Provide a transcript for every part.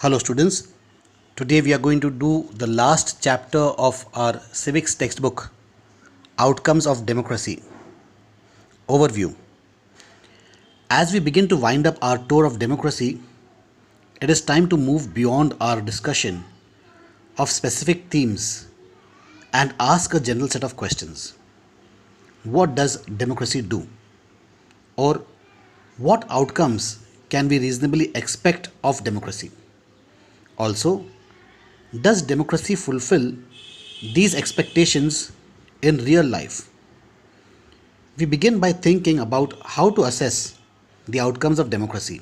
Hello students, today we are going to do the last chapter of our civics textbook, Outcomes of Democracy. Overview. As we begin to wind up our tour of democracy, it is time to move beyond our discussion of specific themes and ask a general set of questions. What does democracy do? Or what outcomes can we reasonably expect of democracy? Also, does democracy fulfill these expectations in real life? We begin by thinking about how to assess the outcomes of democracy.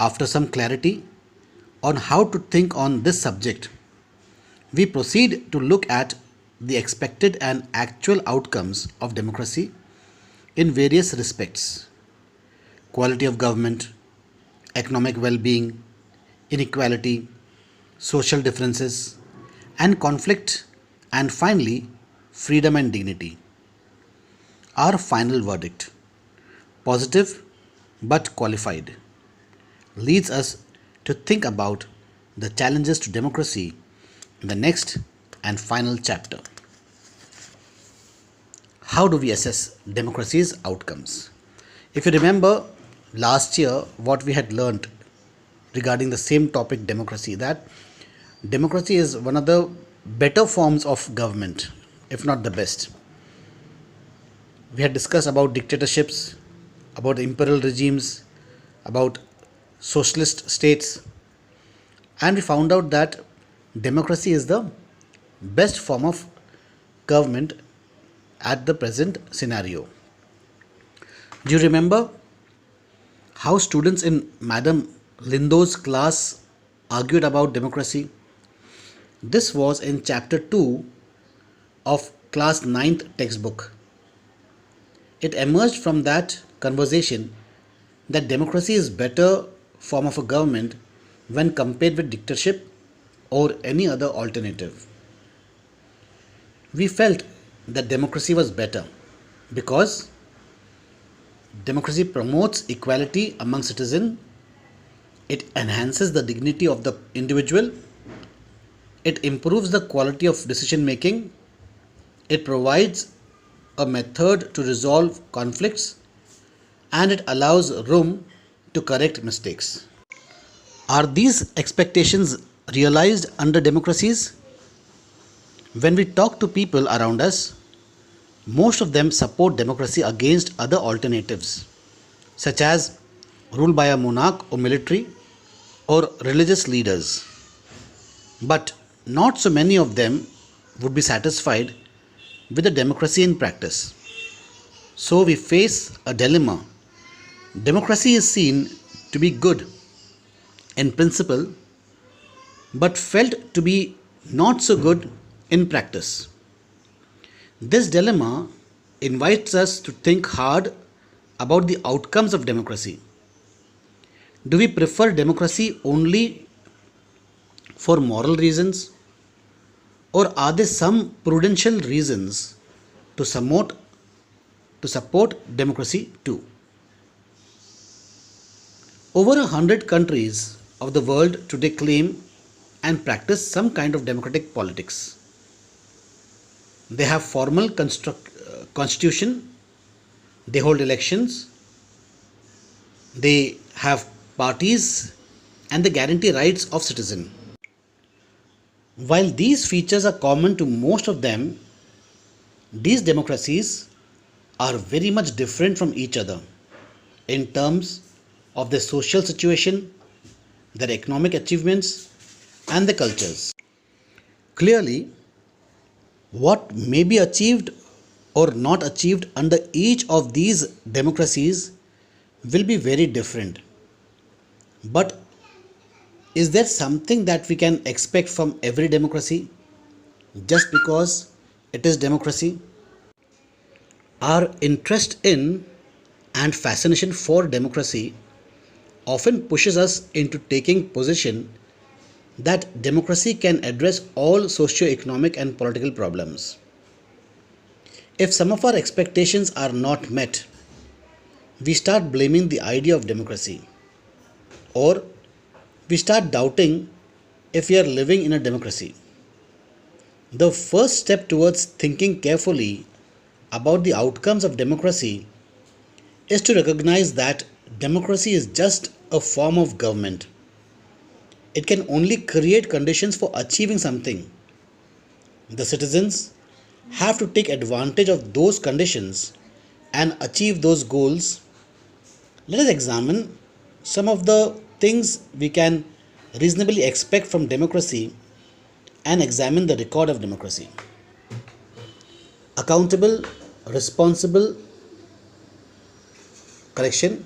After some clarity on how to think on this subject, we proceed to look at the expected and actual outcomes of democracy in various respects: quality of government, economic well being, inequality, social differences, and conflict, and finally, freedom and dignity. Our final verdict, positive but qualified, leads us to think about the challenges to democracy in the next and final chapter. How do we assess democracy's outcomes? If you remember last year what we had learnt regarding the same topic, democracy, that democracy is one of the better forms of government, if not the best. We had discussed about dictatorships, about imperial regimes, about socialist states, and we found out that democracy is the best form of government at the present scenario. Do you remember how students in Madam Lindo's class argued about democracy? This was in chapter 2 of class 9th textbook. It emerged from that conversation that democracy is better form of a government when compared with dictatorship or any other alternative. We felt that democracy was better because democracy promotes equality among citizens, it enhances the dignity of the individual, it improves the quality of decision making, it provides a method to resolve conflicts, and it allows room to correct mistakes. Are these expectations realized under democracies? When we talk to people around us, most of them support democracy against other alternatives, such as rule by a monarch or military or religious leaders. But not so many of them would be satisfied with the democracy in practice. So we face a dilemma. Democracy is seen to be good in principle, but felt to be not so good in practice. This dilemma invites us to think hard about the outcomes of democracy. Do we prefer democracy only for moral reasons, or are there some prudential reasons to support democracy too? Over 100 countries of the world today claim and practice some kind of democratic politics. They have formal constitution, they hold elections, they have parties, and they guarantee rights of citizen. While these features are common to most of them, these democracies are very much different from each other in terms of their social situation, their economic achievements, and their cultures. Clearly, what may be achieved or not achieved under each of these democracies will be very different. But is there something that we can expect from every democracy just because it is democracy? Our interest in and fascination for democracy often pushes us into taking position that democracy can address all socio-economic and political problems. If some of our expectations are not met, we start blaming the idea of democracy, or we start doubting if we are living in a democracy. The first step towards thinking carefully about the outcomes of democracy is to recognize that democracy is just a form of government. It can only create conditions for achieving something. The citizens have to take advantage of those conditions and achieve those goals. Let us examine some of the things we can reasonably expect from democracy and examine the record of democracy. Accountable, responsible, correction,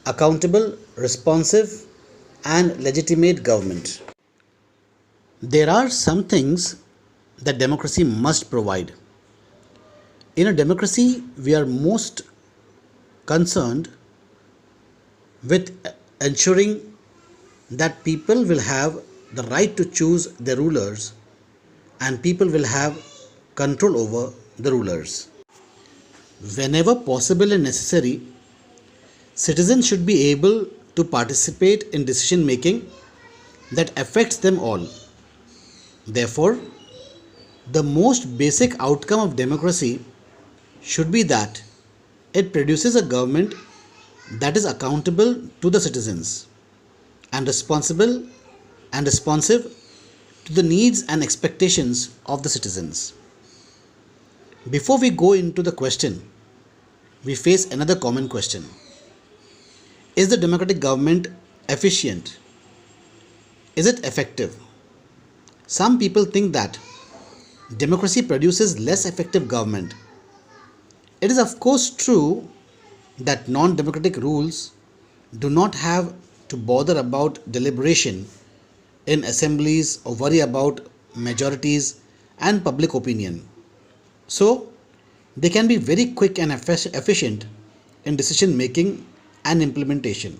accountable, responsive, and legitimate government. There are some things that democracy must provide. In a democracy, we are most concerned with ensuring that people will have the right to choose their rulers and people will have control over the rulers. Whenever possible and necessary, citizens should be able to participate in decision making that affects them all. Therefore, the most basic outcome of democracy should be that it produces a government that is accountable to the citizens and responsible and responsive to the needs and expectations of the citizens. Before we go into the question, we face another common question. Is the democratic government efficient? Is it effective? Some people think that democracy produces less effective government. It is, of course, true that non democratic rules do not have to bother about deliberation in assemblies or worry about majorities and public opinion. So, they can be very quick and efficient in decision making and implementation.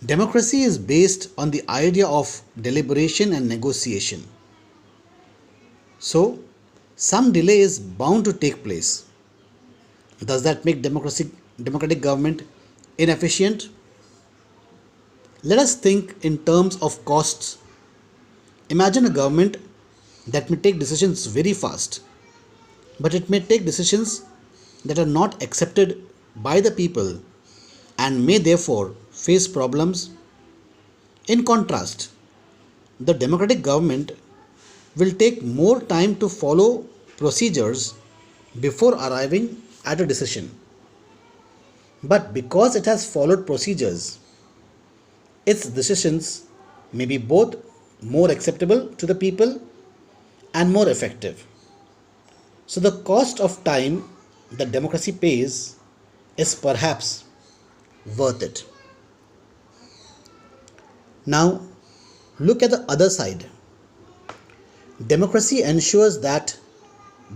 Democracy is based on the idea of deliberation and negotiation. So, some delay is bound to take place. Does that make democratic government inefficient? Let us think in terms of costs. Imagine a government that may take decisions very fast, but it may take decisions that are not accepted by the people and may therefore face problems. In contrast, the democratic government will take more time to follow procedures before arriving at a decision. But because it has followed procedures, its decisions may be both more acceptable to the people and more effective. So, the cost of time that democracy pays is perhaps worth it. Now, look at the other side. Democracy ensures that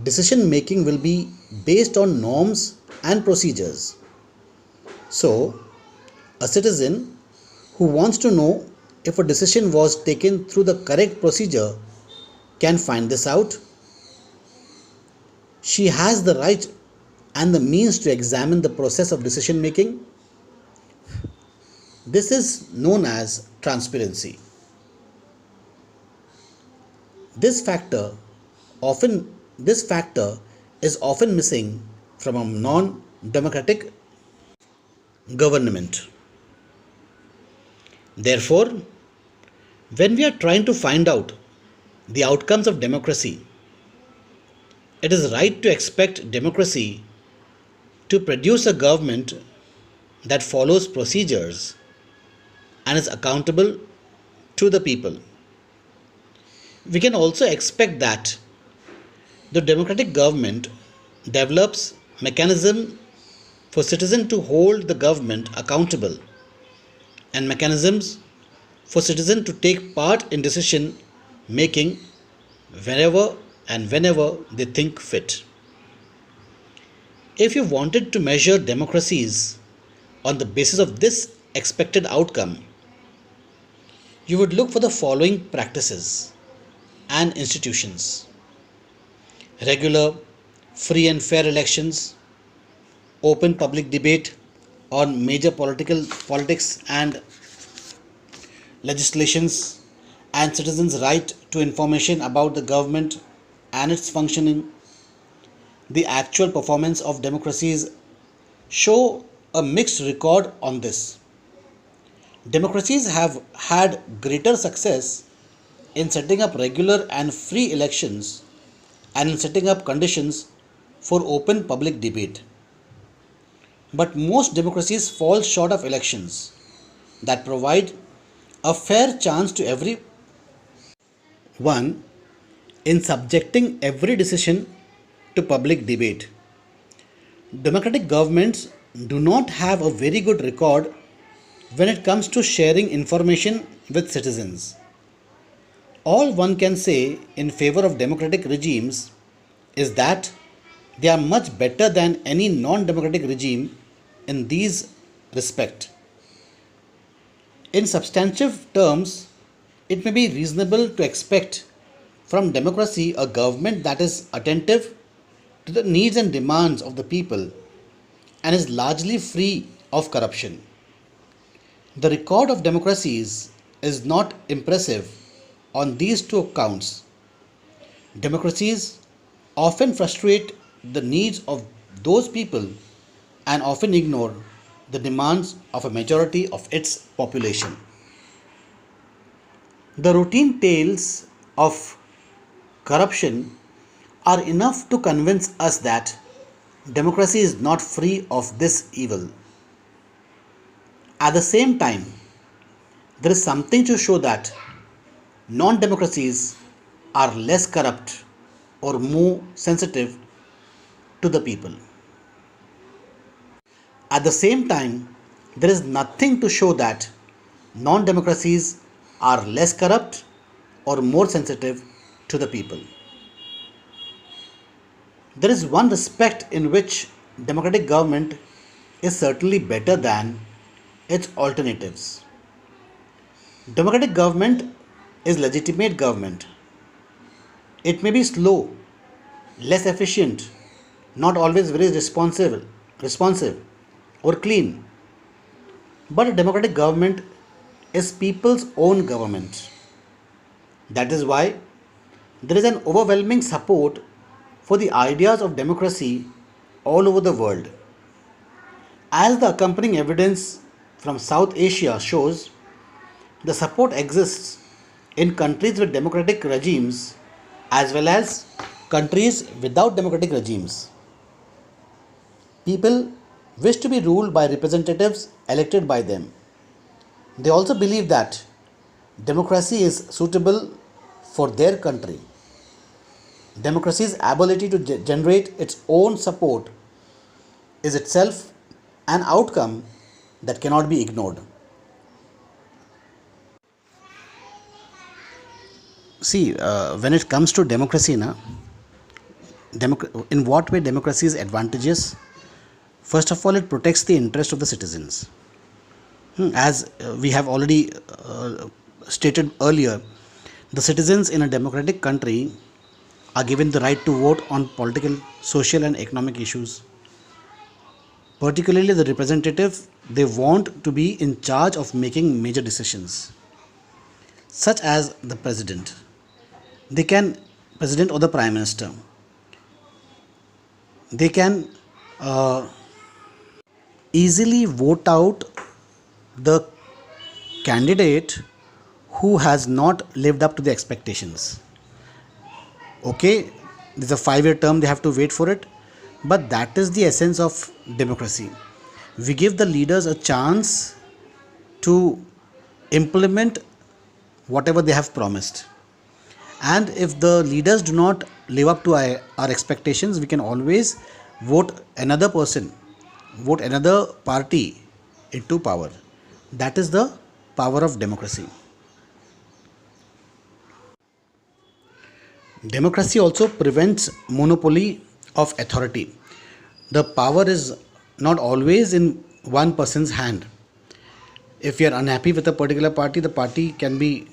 decision making will be based on norms and procedures. So, a citizen who wants to know if a decision was taken through the correct procedure can find this out. She has the right and the means to examine the process of decision making. This is known as transparency. This factor this factor is often missing from a non-democratic government. Therefore, when we are trying to find out the outcomes of democracy, it is right to expect democracy to produce a government that follows procedures and is accountable to the people. We can also expect that the democratic government develops mechanism for citizens to hold the government accountable and mechanisms for citizens to take part in decision making wherever and whenever they think fit. If you wanted to measure democracies on the basis of this expected outcome, you would look for the following practices and institutions: regular, free and fair elections, open public debate on major politics and legislations, and citizens' right to information about the government and its functioning. The actual performance of democracies show a mixed record on this. Democracies have had greater success in setting up regular and free elections and in setting up conditions for open public debate. But most democracies fall short of elections that provide a fair chance to everyone in subjecting every decision to public debate. Democratic governments do not have a very good record when it comes to sharing information with citizens. All one can say in favor of democratic regimes is that they are much better than any non democratic regime in these respect. In substantive terms, it may be reasonable to expect from democracy a government that is attentive to the needs and demands of the people and is largely free of corruption. The record of democracies is not impressive on these two accounts. Democracies often frustrate the needs of those people and often ignore the demands of a majority of its population. The routine tales of corruption are enough to convince us that democracy is not free of this evil. At the same time, there is something to show that non democracies are less corrupt or more sensitive to the people. At the same time, there is nothing to show that non democracies are less corrupt or more sensitive to the people. There is one respect in which democratic government is certainly better than its alternatives. Democratic government is legitimate government. It may be slow, less efficient, not always very responsive or clean, but a democratic government is people's own government. That is why there is an overwhelming support for the ideas of democracy all over the world. As the accompanying evidence from South Asia shows, the support exists in countries with democratic regimes as well as countries without democratic regimes. People wish to be ruled by representatives elected by them. They also believe that democracy is suitable for their country. Democracy's ability to generate its own support is itself an outcome that cannot be ignored. See, when it comes to democracy, in what way democracy is advantageous? First of all, it protects the interest of the citizens. As we have already stated earlier, the citizens in a democratic country are given the right to vote on political, social, and economic issues. Particularly, the representative they want to be in charge of making major decisions, such as the president. They can, president or the prime minister, they can uh, easily vote out the candidate who has not lived up to the expectations. Okay, there's a 5-year term, they have to wait for it, but that is the essence of democracy. We give the leaders a chance to implement whatever they have promised, and if the leaders do not live up to our expectations, we can always vote another person, vote another party into power. That is the power of democracy. Democracy also prevents monopoly of authority. The power is not always in one person's hand. If you are unhappy with a particular party, the party can be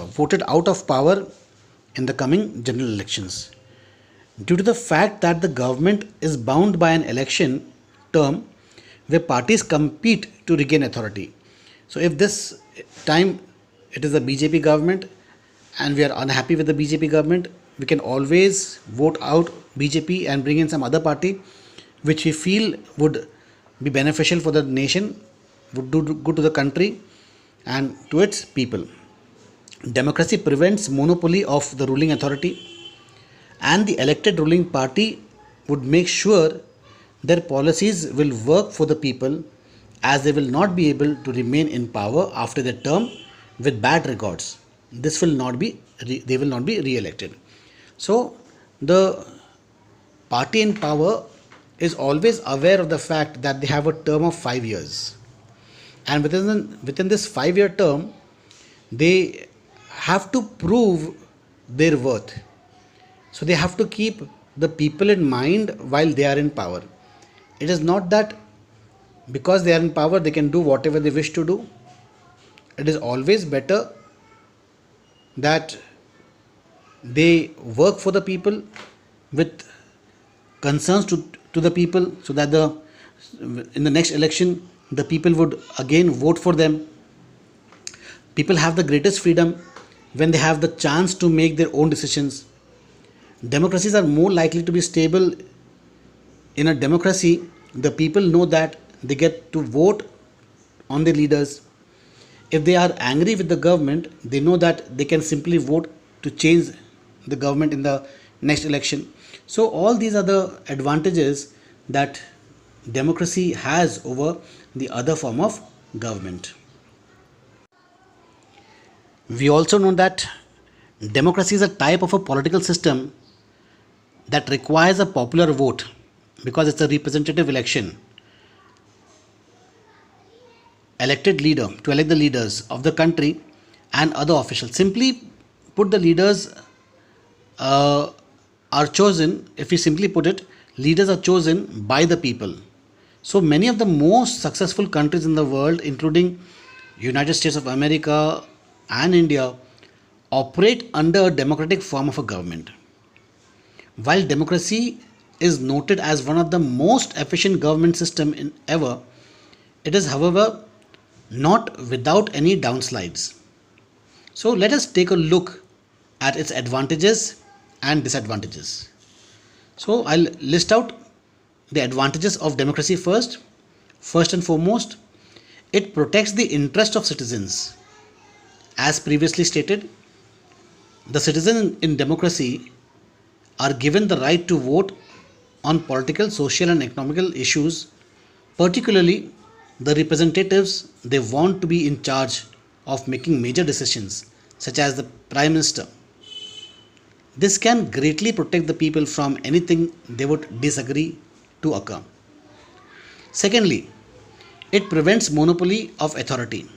voted out of power in the coming general elections. Due to the fact that the government is bound by an election term where parties compete to regain authority. So, if this time it is the BJP government and we are unhappy with the BJP government, we can always vote out BJP and bring in some other party which we feel would be beneficial for the nation, would do good to the country and to its people. Democracy prevents monopoly of the ruling authority, and the elected ruling party would make sure their policies will work for the people, as they will not be able to remain in power after their term with bad records. This will not be they will not be re-elected. So the party in power is always aware of the fact that they have a term of 5 years, and within this 5-year term they have to prove their worth. So they have to keep the people in mind while they are in power. It is not that because they are in power they can do whatever they wish to do. It is always better that they work for the people with concerns to the people, so that in the next election the people would again vote for them. People have the greatest freedom when they have the chance to make their own decisions. Democracies are more likely to be stable. In a democracy, the people know that they get to vote on their leaders. If they are angry with the government, they know that they can simply vote to change the government in the next election. So, all these are the advantages that democracy has over the other form of government. We also know that democracy is a type of a political system that requires a popular vote because it's a representative election. Elected leader to elect the leaders of the country and other officials. Simply put, the leaders are chosen, if we simply put it, leaders are chosen by the people. So many of the most successful countries in the world, including United States of America and India, operate under a democratic form of a government. While democracy is noted as one of the most efficient government system in ever, it is however not without any downsides. So let us take a look at its advantages and disadvantages. So I'll list out the advantages of democracy first. First and foremost, it protects the interest of citizens. As previously stated, the citizens in democracy are given the right to vote on political, social, and economical issues, particularly the representatives they want to be in charge of making major decisions, such as the Prime Minister. This can greatly protect the people from anything they would disagree to occur. Secondly, it prevents monopoly of authority.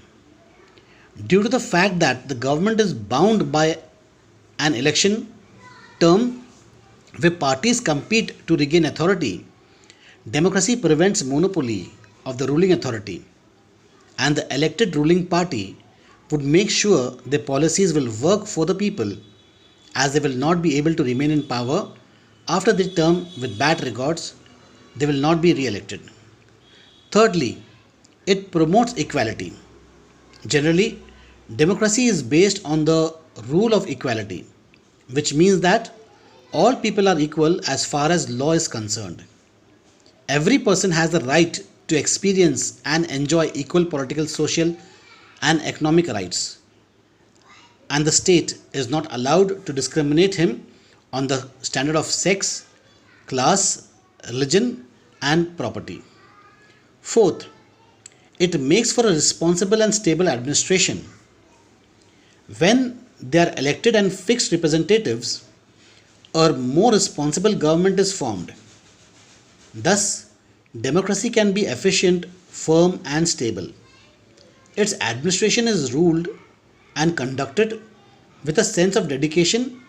Due to the fact that the government is bound by an election term where parties compete to regain authority, democracy prevents monopoly of the ruling authority, and the elected ruling party would make sure their policies will work for the people, as they will not be able to remain in power after their term with bad records. They will not be re-elected. Thirdly, it promotes equality. Generally, democracy is based on the rule of equality, which means that all people are equal as far as law is concerned. Every person has the right to experience and enjoy equal political, social, and economic rights, and the state is not allowed to discriminate him on the standard of sex, class, religion, and property. Fourth, it makes for a responsible and stable administration. When they are elected and fixed representatives, a more responsible government is formed. Thus, democracy can be efficient, firm, and stable. Its administration is ruled and conducted with a sense of dedication,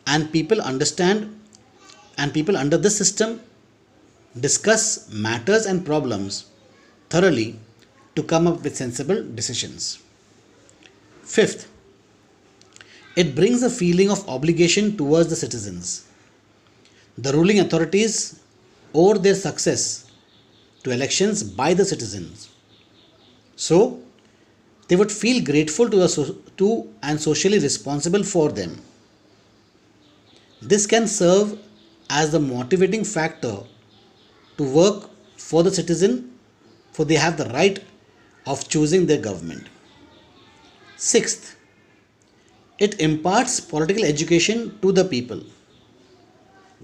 and people understand, and people under this system discuss matters and problems thoroughly to come up with sensible decisions. Fifth, it brings a feeling of obligation towards the citizens. The ruling authorities owe their success to elections by the citizens. So, They would feel grateful to and socially responsible for them. This can serve as the motivating factor to work for the citizen, for they have the right of choosing their government. Sixth, it imparts political education to the people.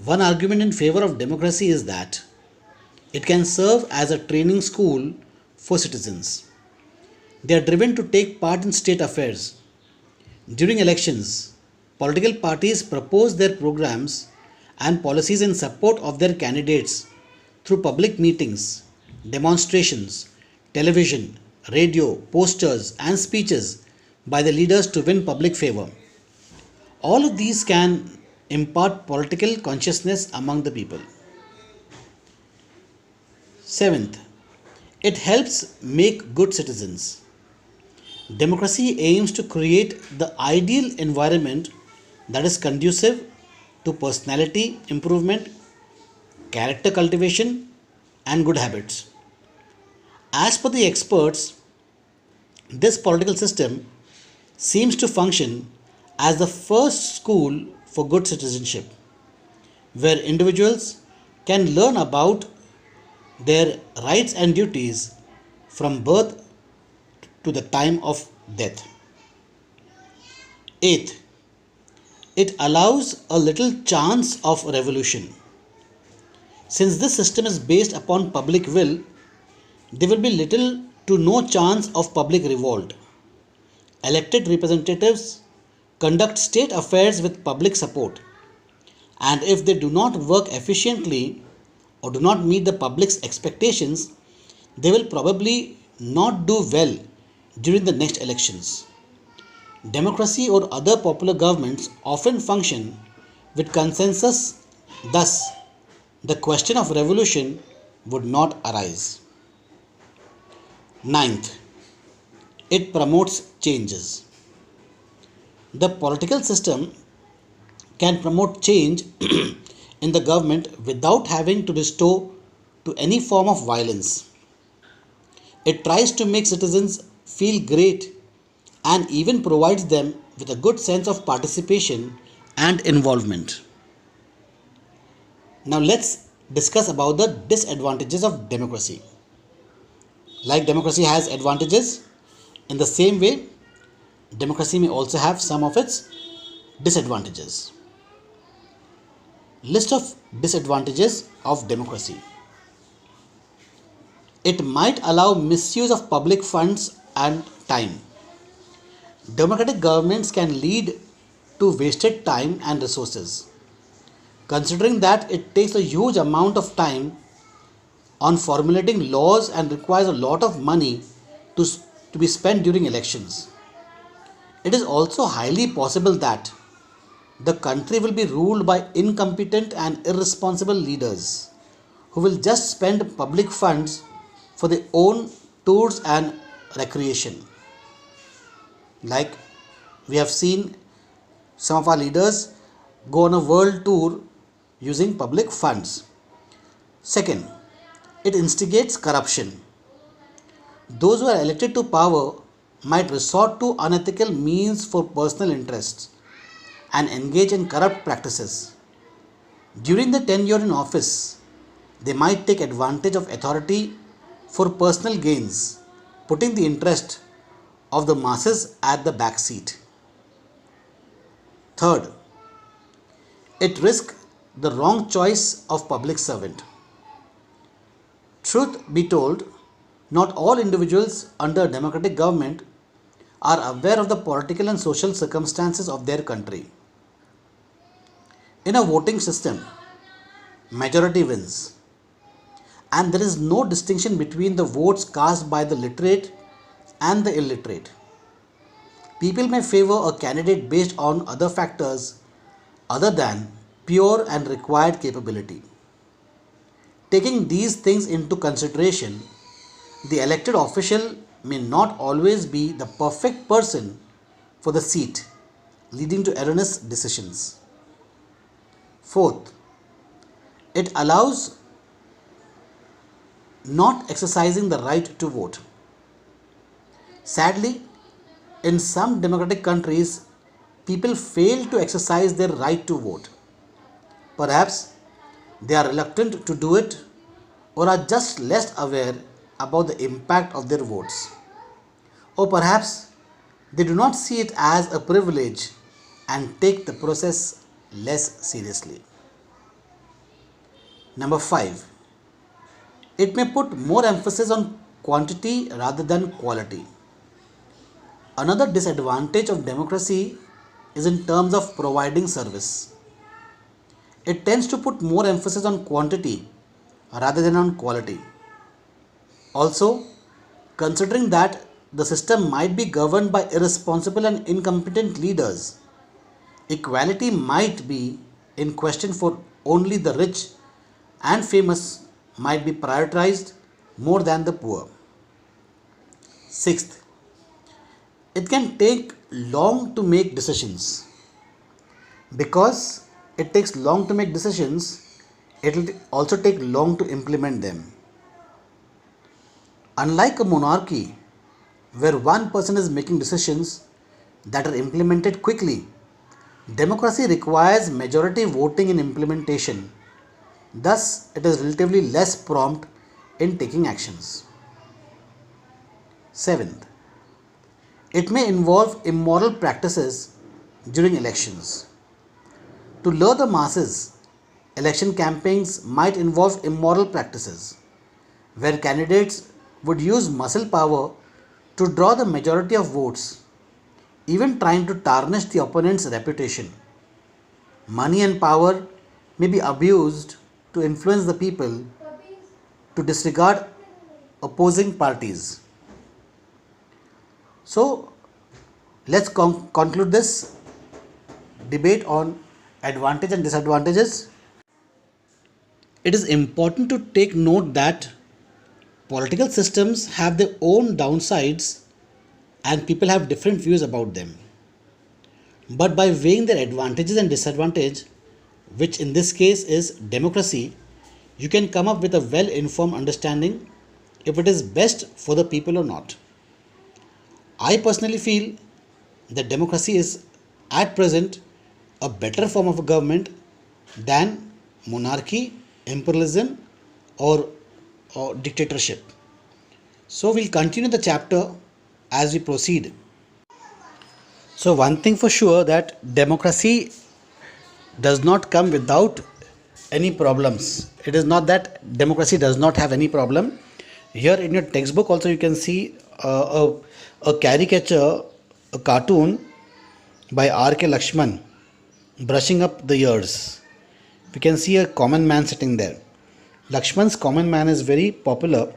One argument in favor of democracy is that it can serve as a training school for citizens. They are driven to take part in state affairs. During elections, political parties propose their programs and policies in support of their candidates through public meetings, demonstrations, television, radio, posters, and speeches by the leaders to win public favor. All of these can impart political consciousness among the people. Seventh, it helps make good citizens. Democracy aims to create the ideal environment that is conducive to personality improvement, character cultivation, and good habits. As per the experts, this political system seems to function as the first school for good citizenship, where individuals can learn about their rights and duties from birth to the time of death. Eighth, it allows a little chance of revolution. Since this system is based upon public will, there will be little to no chance of public revolt. Elected representatives conduct state affairs with public support, and if they do not work efficiently or do not meet the public's expectations, they will probably not do well during the next elections. Democracy or other popular governments often function with consensus, thus, the question of revolution would not arise. Ninth, it promotes changes. The political system can promote change in the government without having to restore to any form of violence. It tries to make citizens feel great and even provides them with a good sense of participation and involvement. Now let's discuss about the disadvantages of democracy. Like democracy has advantages, in the same way, democracy may also have some of its disadvantages. List of disadvantages of democracy. It might allow misuse of public funds and time. Democratic governments can lead to wasted time and resources. Considering that it takes a huge amount of time on formulating laws and requires a lot of money to, to be spent during elections. It is also highly possible that the country will be ruled by incompetent and irresponsible leaders who will just spend public funds for their own tours and recreation. Like we have seen some of our leaders go on a world tour using public funds. Second, it instigates corruption. Those who are elected to power might resort to unethical means for personal interests and engage in corrupt practices. During the tenure in office, they might take advantage of authority for personal gains, putting the interest of the masses at the back seat. Third, it risks the wrong choice of public servant. Truth be told, not all individuals under a democratic government are aware of the political and social circumstances of their country. In a voting system, majority wins, and there is no distinction between the votes cast by the literate and the illiterate. People may favor a candidate based on other factors other than pure and required capability. Taking these things into consideration, the elected official may not always be the perfect person for the seat, leading to erroneous decisions. Fourth, it allows not exercising the right to vote. Sadly, In some democratic countries, people fail to exercise their right to vote. Perhaps they are reluctant to do it or are just less aware about the impact of their votes. Or perhaps they do not see it as a privilege and take the process less seriously. Number 5. It may put more emphasis on quantity rather than quality. Another disadvantage of democracy is in terms of providing service. It tends to put more emphasis on quantity rather than on quality. Also, considering that the system might be governed by irresponsible and incompetent leaders, equality might be in question for only the rich and famous might be prioritized more than the poor. Sixth, it can take long to make decisions. Because it takes long to make decisions, it will also take long to implement them. Unlike a monarchy, where one person is making decisions that are implemented quickly, democracy requires majority voting in implementation. Thus, it is relatively less prompt in taking actions. Seventh, it may involve immoral practices during elections. To lure the masses, election campaigns might involve immoral practices, where candidates would use muscle power to draw the majority of votes, even trying to tarnish the opponent's reputation. Money and power may be abused to influence the people to disregard opposing parties. So, let's conclude this debate on advantage and disadvantages. It is important to take note that political systems have their own downsides and people have different views about them. But by weighing their advantages and disadvantages, which in this case is democracy, you can come up with a well informed understanding if it is best for the people or not. I personally feel that democracy is at present a better form of a government than monarchy, imperialism, or, or dictatorship. So we'll continue the chapter as we proceed. So one thing for sure that democracy does not come without any problems. It is not that democracy does not have any problem. Here in your textbook also you can see a caricature, a cartoon by R.K. Lakshman brushing up the ears. We can see a common man sitting there. Lakshman's common man is very popular.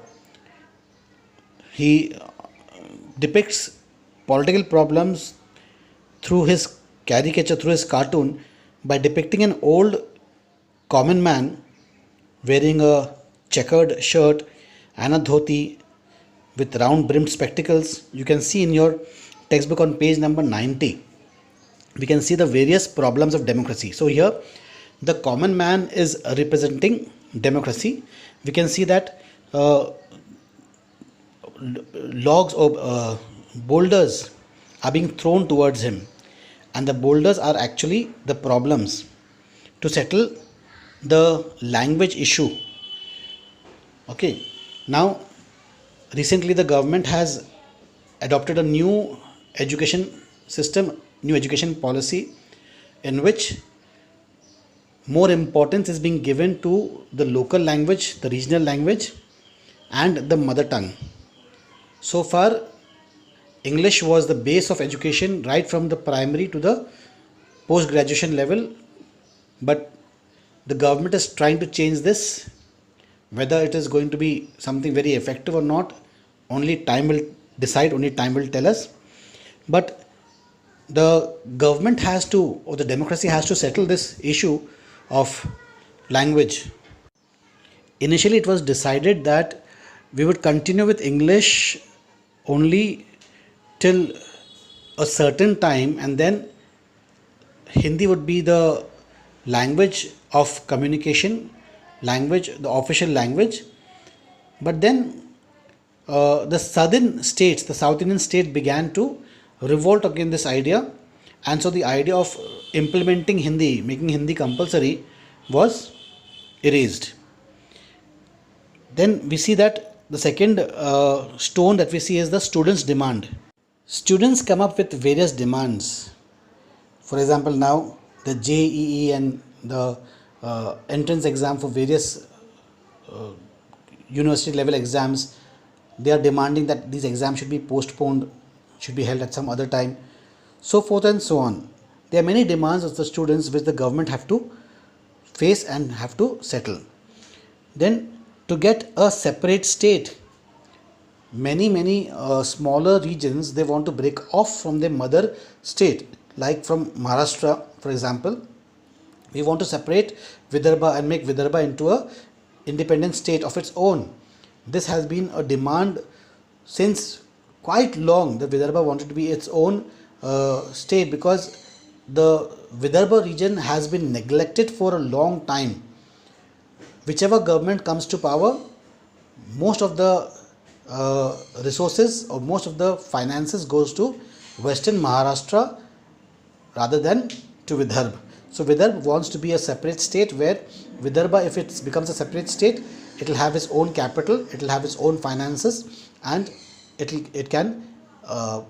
He depicts political problems through his caricature, through his cartoon, by depicting an old common man wearing a checkered shirt and a dhoti with round brimmed spectacles. You can see in your textbook on page number 90. We can see the various problems of democracy. So here the common man is representing democracy. We can see that logs or boulders are being thrown towards him, and the boulders are actually the problems to settle the language issue. Okay, now recently the government has adopted a new education system, new education policy, in which more importance is being given to the local language, the regional language, and the mother tongue. So far, English was the base of education right from the primary to the post graduation level, but the government is trying to change this. Whether it is going to be something very effective or not, only time will decide, only time will tell us. But the government has to, or the democracy has to settle this issue of language. Initially, it was decided that we would continue with English only till a certain time, and then Hindi would be the language of communication, language, the official language. But then the southern states, the South Indian states began to revolt against this idea, and so the idea of implementing Hindi, making Hindi compulsory, was erased. Then we see that the second stone that we see is the students' demand. Students come up with various demands. For example, now the JEE and the entrance exam for various university level exams, they are demanding that these exams should be postponed, should be held at some other time, so forth and so on. There are many demands of the students which the government have to face and have to settle. Then to get a separate state, many smaller regions, they want to break off from their mother state. Like from Maharashtra, for example, we want to separate Vidarbha and make Vidarbha into a independent state of its own. This has been a demand since quite long. The Vidarbha wanted to be its own state, because the Vidarbha region has been neglected for a long time. Whichever government comes to power, most of the resources or most of the finances goes to Western Maharashtra rather than to Vidarbha. So Vidarbha wants to be a separate state, where Vidarbha, if it becomes a separate state, it will have its own capital, it will have its own finances, and it can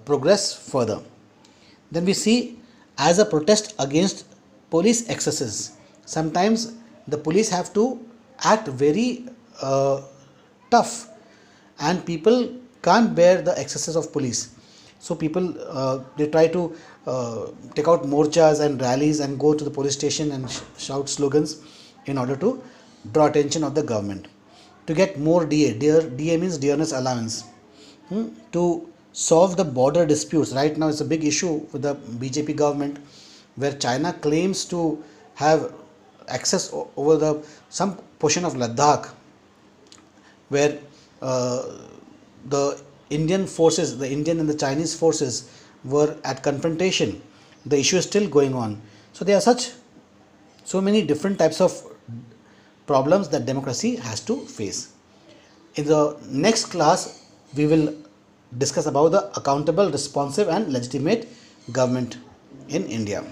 progress further. Then we see, as a protest against police excesses, sometimes the police have to act very tough, and people can't bear the excesses of police. So people they try to take out morchas and rallies and go to the police station and shout slogans in order to draw attention of the government. To get more DA, DA means dearness allowance. To solve the border disputes. Right now it's a big issue with the BJP government, where China claims to have access over the some portion of Ladakh, where the Indian forces, the Indian and the Chinese forces, were at confrontation. The issue is still going on. So there are so many different types of problems that democracy has to face. In the next class, we will discuss about the accountable, responsive and legitimate government in India.